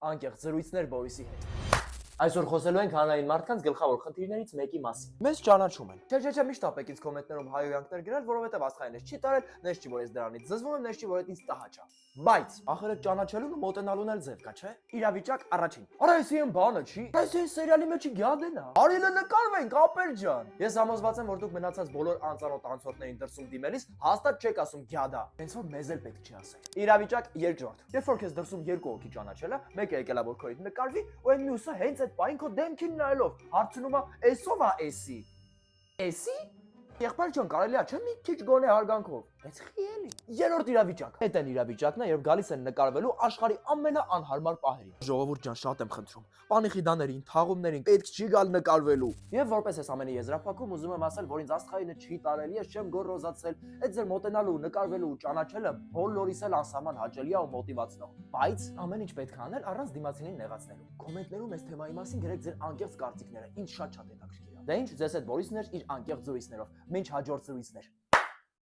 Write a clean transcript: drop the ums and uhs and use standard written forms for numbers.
անկեղծ զրույցներ Բորիսի հետ։ Այսօր խոսելու ենք հանրային մարդկանց գլխավոր խնդիրներից մեկի մասին։ Մեզ ճանաչում են։ Չէ, միշտ ապեք ինձ կոմենտներում հայոյանքներ գրել, որովհետև աստղայինս չի տարել, նես չի որ ես դրանից զզվում եմ, նես չի որ ինձ տհաճ է։ Բայց ախր այդ ճանաչելուն ու մոտենալուն էլ ձև կա, չէ։ Իրավիճակ առաջին։ Արա այսին բանը չի։ Այս սերիալի մեջ գյադեն է։ Արիլը նկարվենք, ապեր ջան։ Ես համոզված եմ, որ դուք մնացած բոլոր անծանոթ անցորդներին դրսում դիմելիս հաստատ չեք ասում գյադա։ Հենց որ մեզ էլ պետք չի ասել։ Իրավիճակ երկրորդ։ Երբ որ քեզ դրսում երկու հոգի ճանաչել է, մեկը եկել է որ քո հետ նկարվի, ու այն մյուսը հենց այդ պայն քո դեմքին նայելով հարցնում է, «Էսով է էսի»։ Էսի։ Եղբայր ջան, կարելի է չէ՞ մի քիչ գոնե հարգանքով։ Բայց խիելի։ Երրորդ իրավիճակ։ Այդ են իրավիճակն է, երբ գալիս են նկարվելու աշխարհի ամենաանհարմար պահերին։ Ժողովուրդ ջան, շատ եմ խնդրում։ Պանիխիդաներին, թաղումներին պետք չի գալ նկարվելու։ Եվ որպես ես ամենի եզրափակում ուզում եմ ասել, որ ինձ աստղայինը չի տարել, ես չեմ գոռոզացել։ Այդ ձեր մոտենալու, նկարվելու ու ճանաչելը բոլորիս էլ անսահման հաճելի է ու մոտիվացնող։ Բայց ամեն ինչ պետք է անել առանց դիմացինին նեղացնելու։ Կոմենտներում այս թեմայի մասին գրեք ձեր անկեղծ կարծիքները, ինձ շատ հետաքրքիր է։ Դե ինչ, ձեզ հետ Բորիսն էր իր անկեղծ զրույցներով։ Մինչ հաջորդ զրույցներ։